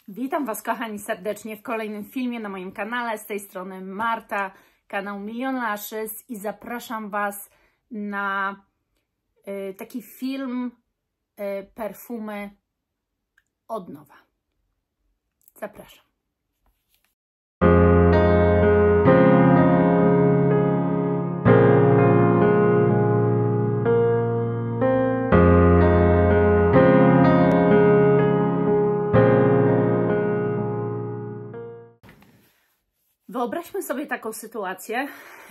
Witam Was, kochani, serdecznie w kolejnym filmie na moim kanale. Z tej strony Marta, kanał Milion Lashes, i zapraszam Was na taki film perfumy od nowa. Zapraszam. Wyobraźmy sobie taką sytuację,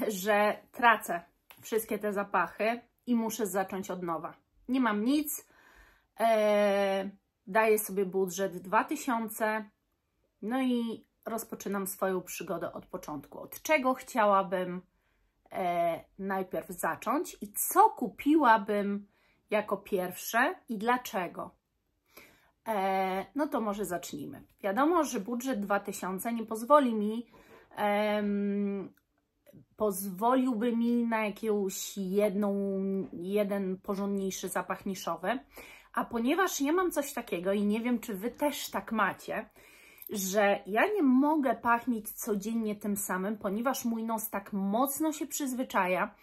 że tracę wszystkie te zapachy i muszę zacząć od nowa. Nie mam nic, daję sobie budżet 2000, no i rozpoczynam swoją przygodę od początku. Od czego chciałabym najpierw zacząć i co kupiłabym jako pierwsze i dlaczego? No to może zacznijmy. Wiadomo, że budżet 2000 nie pozwoli mi pozwoliłby mi na jakąś jeden porządniejszy zapach niszowy, a ponieważ ja mam coś takiego i nie wiem, czy Wy też tak macie, że ja nie mogę pachnieć codziennie tym samym, ponieważ mój nos tak mocno się przyzwyczaja,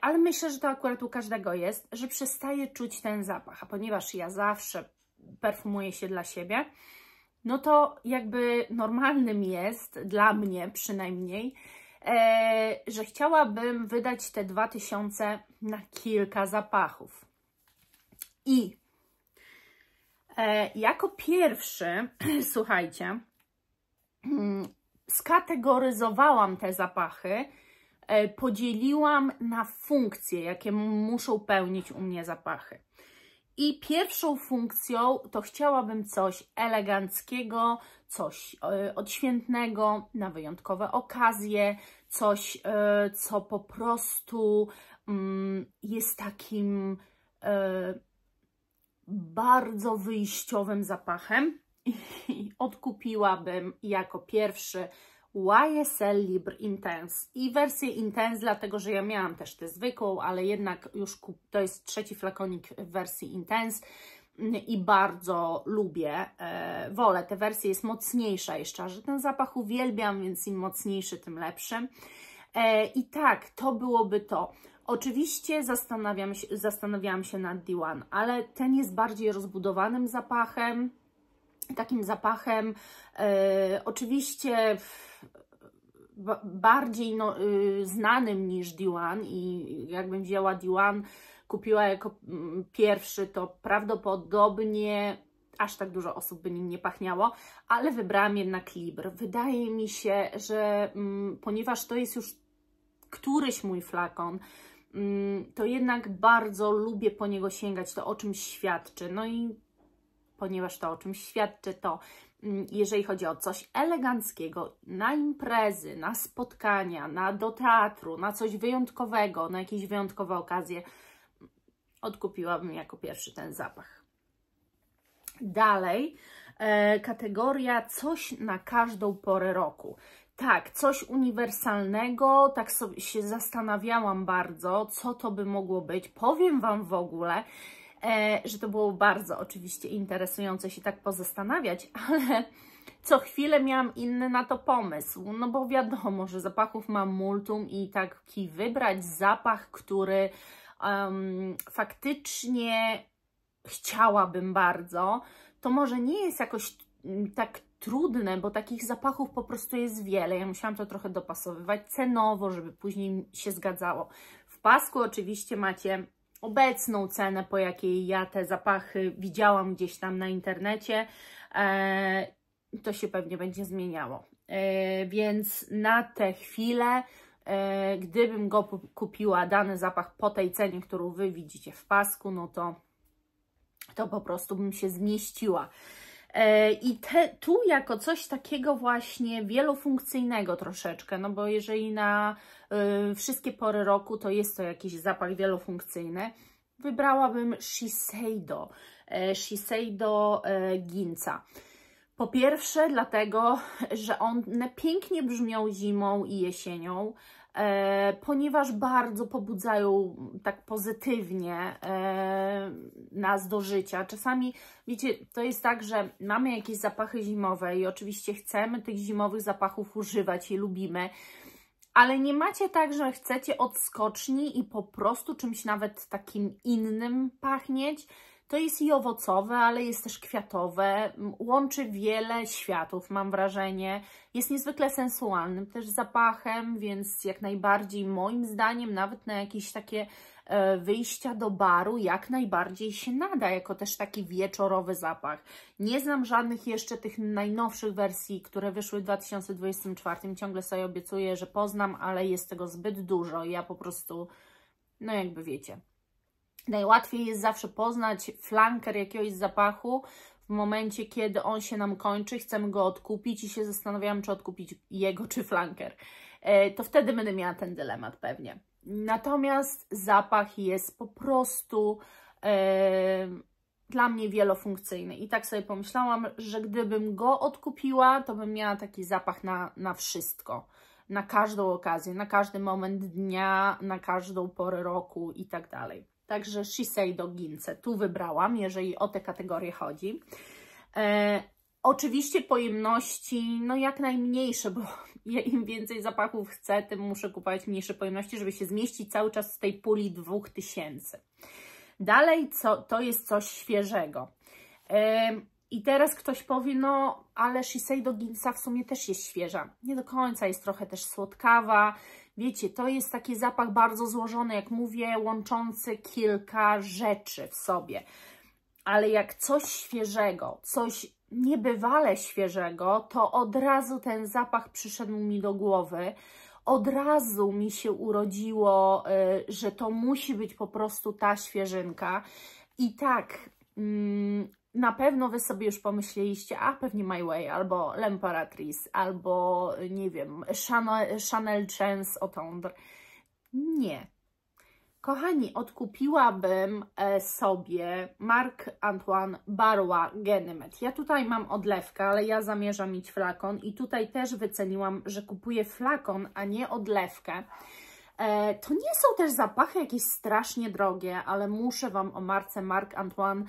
ale myślę, że to akurat u każdego jest, że przestaje czuć ten zapach, a ponieważ ja zawsze perfumuję się dla siebie, no to jakby normalnym jest, dla mnie przynajmniej, że chciałabym wydać te 2000 na kilka zapachów. I jako pierwszy, słuchajcie, skategoryzowałam te zapachy, podzieliłam na funkcje, jakie muszą pełnić u mnie zapachy. I pierwszą funkcją to chciałabym coś eleganckiego, coś odświętnego, na wyjątkowe okazje, coś, co po prostu jest takim bardzo wyjściowym zapachem. I odkupiłabym jako pierwszy YSL Libre Intense i wersję Intense, dlatego że ja miałam też tę zwykłą, ale jednak już to jest trzeci flakonik w wersji Intense i bardzo lubię, wolę tę wersję, jest mocniejsza jeszcze, że ten zapach uwielbiam, więc im mocniejszy, tym lepszy. I tak, to byłoby to. Oczywiście zastanawiałam się nad D1, ale ten jest bardziej rozbudowanym zapachem, takim zapachem oczywiście bardziej znanym niż D1, i jakbym wzięła D1, kupiła jako pierwszy, to prawdopodobnie aż tak dużo osób by nim nie pachniało, ale wybrałam jednak Libre. Wydaje mi się, że ponieważ to jest już któryś mój flakon, to jednak bardzo lubię po niego sięgać, to o czymś świadczy. No i ponieważ to o czymś świadczy, to jeżeli chodzi o coś eleganckiego, na imprezy, na spotkania, do teatru, na coś wyjątkowego, na jakieś wyjątkowe okazje, odkupiłabym jako pierwszy ten zapach. Dalej, kategoria coś na każdą porę roku. Tak, coś uniwersalnego, tak sobie się zastanawiałam bardzo, co to by mogło być. Powiem Wam w ogóle, że to było bardzo oczywiście interesujące się tak pozastanawiać, ale co chwilę miałam inny na to pomysł, no bo wiadomo, że zapachów mam multum i taki wybrać zapach, który faktycznie chciałabym bardzo, to może nie jest jakoś tak trudne, bo takich zapachów po prostu jest wiele. Ja musiałam to trochę dopasowywać cenowo, żeby później się zgadzało. W pasku oczywiście macie obecną cenę, po jakiej ja te zapachy widziałam gdzieś tam na internecie. To się pewnie będzie zmieniało. Więc na tę chwilę, gdybym go kupiła, dany zapach po tej cenie, którą Wy widzicie w pasku, no to po prostu bym się zmieściła. I tu jako coś takiego właśnie wielofunkcyjnego troszeczkę, no bo jeżeli na wszystkie pory roku to jest to jakiś zapach wielofunkcyjny, wybrałabym Shiseido Ginza. Po pierwsze dlatego, że one pięknie brzmią zimą i jesienią, ponieważ bardzo pobudzają tak pozytywnie nas do życia. Czasami, wiecie, to jest tak, że mamy jakieś zapachy zimowe i oczywiście chcemy tych zimowych zapachów używać i lubimy, ale nie macie tak, że chcecie odskoczni i po prostu czymś nawet takim innym pachnieć. To jest i owocowe, ale jest też kwiatowe, łączy wiele światów, mam wrażenie. Jest niezwykle sensualnym też zapachem, więc jak najbardziej moim zdaniem nawet na jakieś takie wyjścia do baru jak najbardziej się nada, jako też taki wieczorowy zapach. Nie znam żadnych jeszcze tych najnowszych wersji, które wyszły w 2024. Ciągle sobie obiecuję, że poznam, ale jest tego zbyt dużo i ja po prostu, no jakby wiecie, najłatwiej jest zawsze poznać flanker jakiegoś zapachu w momencie, kiedy on się nam kończy, chcemy go odkupić i się zastanawiam, czy odkupić jego, czy flanker. To wtedy będę miała ten dylemat pewnie. Natomiast zapach jest po prostu dla mnie wielofunkcyjny. I tak sobie pomyślałam, że gdybym go odkupiła, to bym miała taki zapach na wszystko. Na każdą okazję, na każdy moment dnia, na każdą porę roku i tak dalej. Także Shiseido Ginze tu wybrałam, jeżeli o te kategorie chodzi. Oczywiście pojemności, no jak najmniejsze, bo ja im więcej zapachów chcę, tym muszę kupować mniejsze pojemności, żeby się zmieścić cały czas w tej puli 2000. Dalej to jest coś świeżego. I teraz ktoś powie, no ale Shiseido Ginza w sumie też jest świeża. Nie do końca, jest trochę też słodkawa. Wiecie, to jest taki zapach bardzo złożony, jak mówię, łączący kilka rzeczy w sobie. Ale jak coś świeżego, coś niebywale świeżego, to od razu ten zapach przyszedł mi do głowy. Od razu mi się urodziło, że to musi być po prostu ta świeżynka. I tak, na pewno Wy sobie już pomyśleliście, a pewnie My Way, albo L'Imperatrice, albo nie wiem, Chanel Chance Otendre. Nie. Kochani, odkupiłabym sobie Marc Antoine Barrois Ganimede. Ja tutaj mam odlewkę, ale ja zamierzam mieć flakon i tutaj też wyceniłam, że kupuję flakon, a nie odlewkę. To nie są też zapachy jakieś strasznie drogie, ale muszę Wam o marce Marc Antoine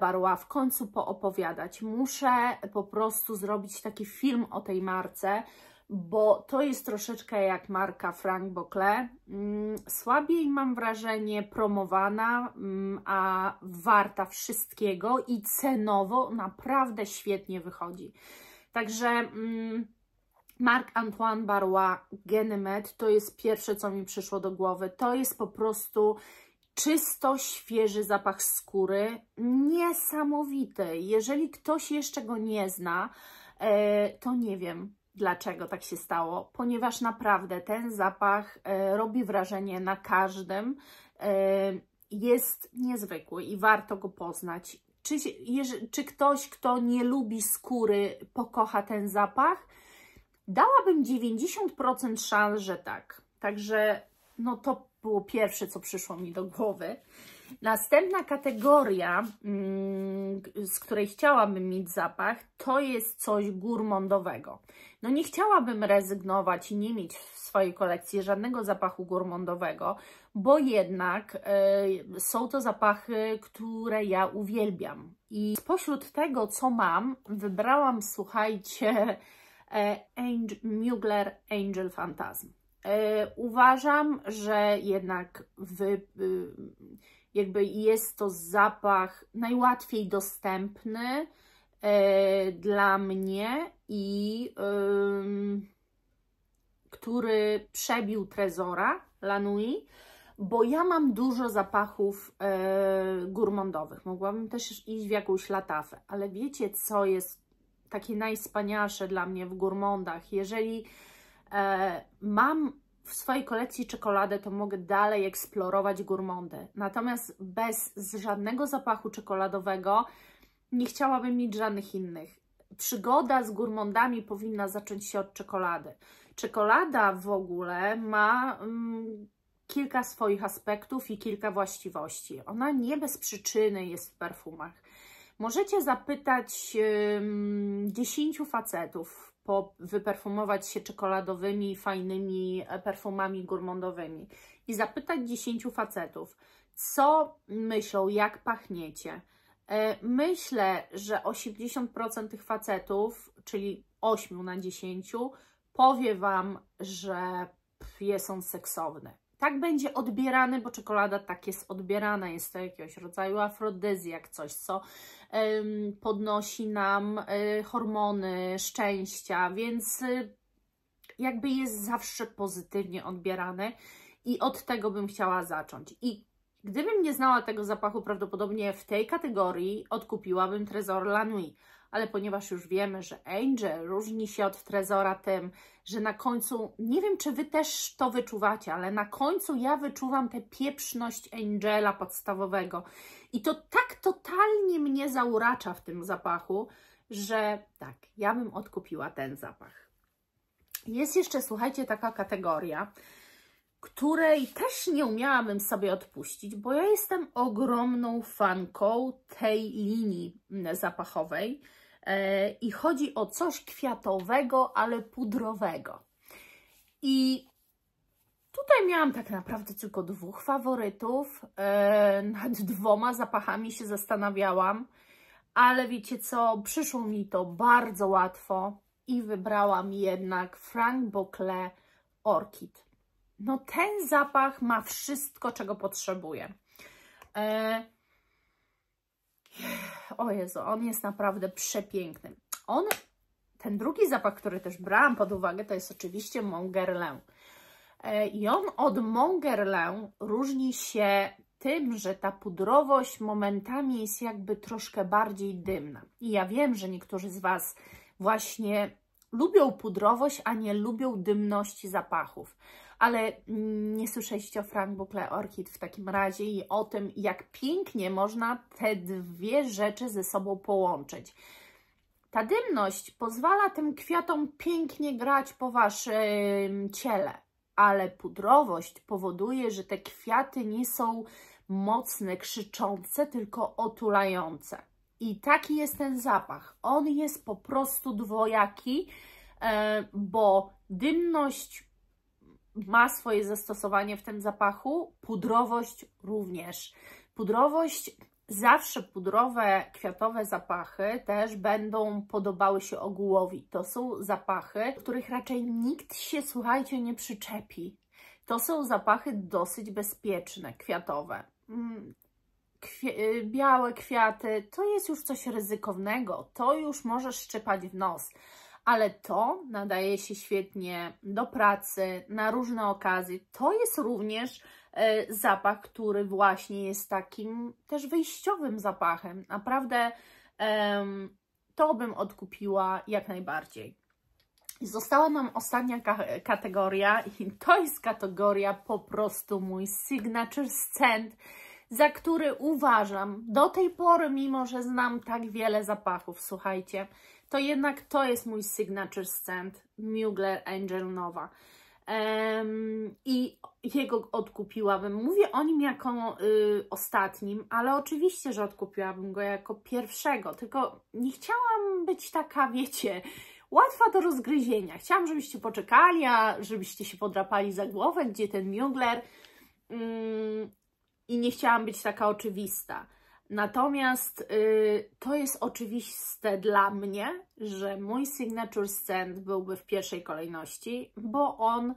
Barrois w końcu poopowiadać. Muszę po prostu zrobić taki film o tej marce, bo to jest troszeczkę jak marka Franck Boclet. Słabiej, mam wrażenie, promowana, a warta wszystkiego i cenowo naprawdę świetnie wychodzi. Także Marc Antoine Barrois Ganimede to jest pierwsze, co mi przyszło do głowy. To jest po prostu czysto świeży zapach skóry, niesamowity. Jeżeli ktoś jeszcze go nie zna, to nie wiem, dlaczego tak się stało, ponieważ naprawdę ten zapach robi wrażenie na każdym, jest niezwykły i warto go poznać. Czy ktoś, kto nie lubi skóry, pokocha ten zapach? Dałabym 90% szans, że tak. Także no to było pierwsze, co przyszło mi do głowy. Następna kategoria, z której chciałabym mieć zapach, to jest coś gourmandowego. No nie chciałabym rezygnować i nie mieć w swojej kolekcji żadnego zapachu gourmandowego, bo jednak są to zapachy, które ja uwielbiam. I spośród tego, co mam, wybrałam, słuchajcie, Mugler Angel Phantasm. Uważam, że jednak jakby jest to zapach najłatwiej dostępny dla mnie i który przebił Trezora La Nuit, bo ja mam dużo zapachów gourmandowych. Mogłabym też iść w jakąś latafę, ale wiecie, co jest takie najwspanialsze dla mnie w gourmandach? Jeżeli mam w swojej kolekcji czekoladę, to mogę dalej eksplorować gourmandy. Natomiast bez żadnego zapachu czekoladowego nie chciałabym mieć żadnych innych. Przygoda z gourmandami powinna zacząć się od czekolady. Czekolada w ogóle ma kilka swoich aspektów i kilka właściwości. Ona nie bez przyczyny jest w perfumach. Możecie zapytać 10 facetów wyperfumować się czekoladowymi, fajnymi perfumami gourmandowymi i zapytać 10 facetów, co myślą, jak pachniecie. Myślę, że 80% tych facetów, czyli 8 na 10, powie Wam, że jest on seksowny. Tak będzie odbierany, bo czekolada tak jest odbierana. Jest to jakiegoś rodzaju afrodyzjak, coś, co podnosi nam hormony szczęścia, więc jakby jest zawsze pozytywnie odbierany i od tego bym chciała zacząć. I gdybym nie znała tego zapachu, prawdopodobnie w tej kategorii odkupiłabym Trésor La Nuit. Ale ponieważ już wiemy, że Angel różni się od Trezora tym, że na końcu, nie wiem czy Wy też to wyczuwacie, ale na końcu ja wyczuwam tę pieprzność Angela podstawowego. I to tak totalnie mnie zauracza w tym zapachu, że tak, ja bym odkupiła ten zapach. Jest jeszcze, słuchajcie, taka kategoria, której też nie umiałabym sobie odpuścić, bo ja jestem ogromną fanką tej linii zapachowej i chodzi o coś kwiatowego, ale pudrowego. I tutaj miałam tak naprawdę tylko 2 faworytów, nad 2 zapachami się zastanawiałam, ale wiecie co, przyszło mi to bardzo łatwo i wybrałam jednak Franck Boclet Orchid. No ten zapach ma wszystko, czego potrzebuję. O Jezu, on jest naprawdę przepiękny. Ten drugi zapach, który też brałam pod uwagę, to jest oczywiście Mon Guerlain. I on od Mon Guerlain różni się tym, że ta pudrowość momentami jest jakby troszkę bardziej dymna. I ja wiem, że niektórzy z Was właśnie lubią pudrowość, a nie lubią dymności zapachów. Ale nie słyszeliście o Franck Boclet Orchid w takim razie i o tym, jak pięknie można te 2 rzeczy ze sobą połączyć. Ta dymność pozwala tym kwiatom pięknie grać po Waszym ciele, ale pudrowość powoduje, że te kwiaty nie są mocne, krzyczące, tylko otulające. I taki jest ten zapach. On jest po prostu dwojaki, bo dymność ma swoje zastosowanie w tym zapachu, pudrowość również. Pudrowość, zawsze pudrowe, kwiatowe zapachy też będą podobały się ogółowi. To są zapachy, których raczej nikt się, słuchajcie, nie przyczepi. To są zapachy dosyć bezpieczne, kwiatowe. Białe kwiaty, to jest już coś ryzykownego, to już możesz szczepać w nos. Ale to nadaje się świetnie do pracy, na różne okazje. To jest również zapach, który właśnie jest takim też wyjściowym zapachem. Naprawdę to bym odkupiła jak najbardziej. Została nam ostatnia kategoria i to jest kategoria po prostu mój signature scent, za który uważam do tej pory, mimo że znam tak wiele zapachów, słuchajcie, to jednak to jest mój signature scent, Mugler Angel Nova. I jego odkupiłabym. Mówię o nim jako ostatnim, ale oczywiście, że odkupiłabym go jako pierwszego, tylko nie chciałam być taka, wiecie, łatwa do rozgryzienia. Chciałam, żebyście poczekali, a żebyście się podrapali za głowę, gdzie ten Mugler, i nie chciałam być taka oczywista. Natomiast to jest oczywiste dla mnie, że mój signature scent byłby w pierwszej kolejności, bo on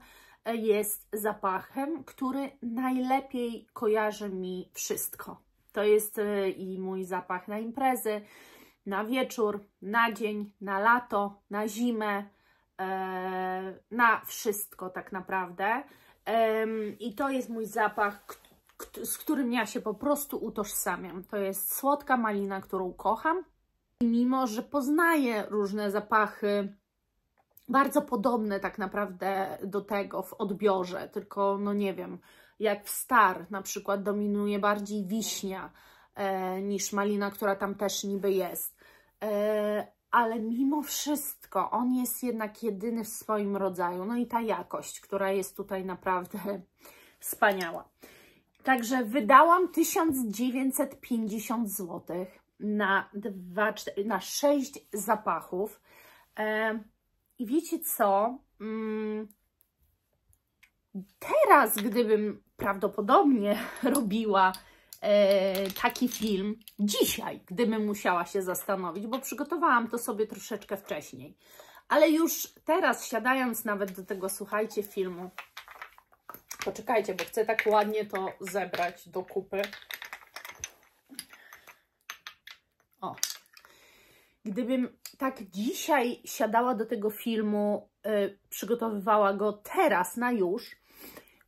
jest zapachem, który najlepiej kojarzy mi wszystko. To jest i mój zapach na imprezy, na wieczór, na dzień, na lato, na zimę, na wszystko tak naprawdę. I to jest mój zapach, z którym ja się po prostu utożsamiam. To jest słodka malina, którą kocham. I mimo że poznaję różne zapachy, bardzo podobne tak naprawdę do tego w odbiorze, tylko no nie wiem, jak w Star na przykład dominuje bardziej wiśnia niż malina, która tam też niby jest. Ale mimo wszystko on jest jednak jedyny w swoim rodzaju. No i ta jakość, która jest tutaj naprawdę wspaniała. Także wydałam 1950 zł na 6 zapachów. I wiecie co? Teraz, gdybym prawdopodobnie robiła taki film, dzisiaj, gdybym musiała się zastanowić, bo przygotowałam to sobie troszeczkę wcześniej, ale już teraz, siadając nawet do tego, słuchajcie, filmu, poczekajcie, bo chcę tak ładnie to zebrać do kupy. O. Gdybym tak dzisiaj siadała do tego filmu, przygotowywała go teraz na już,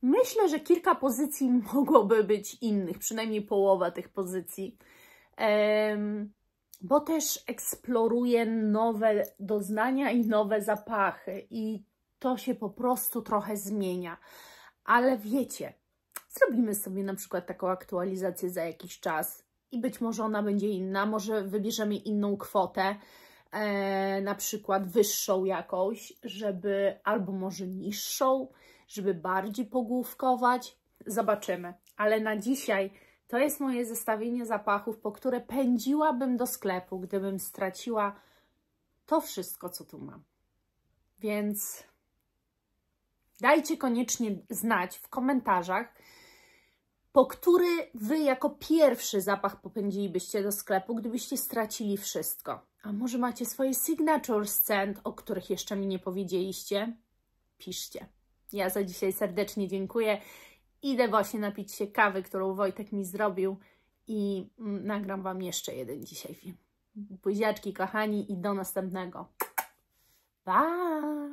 myślę, że kilka pozycji mogłoby być innych, przynajmniej połowa tych pozycji, bo też eksploruję nowe doznania i nowe zapachy i to się po prostu trochę zmienia. Ale wiecie, zrobimy sobie na przykład taką aktualizację za jakiś czas i być może ona będzie inna, może wybierzemy inną kwotę, na przykład wyższą jakąś, żeby, albo może niższą, żeby bardziej pogłówkować. Zobaczymy. Ale na dzisiaj to jest moje zestawienie zapachów, po które pędziłabym do sklepu, gdybym straciła to wszystko, co tu mam. Więc dajcie koniecznie znać w komentarzach, po który Wy jako pierwszy zapach popędzilibyście do sklepu, gdybyście stracili wszystko. A może macie swoje signature scent, o których jeszcze mi nie powiedzieliście? Piszcie. Ja za dzisiaj serdecznie dziękuję. Idę właśnie napić się kawy, którą Wojtek mi zrobił i nagram Wam jeszcze jeden dzisiaj film. Buziaczki kochani i do następnego. Bye!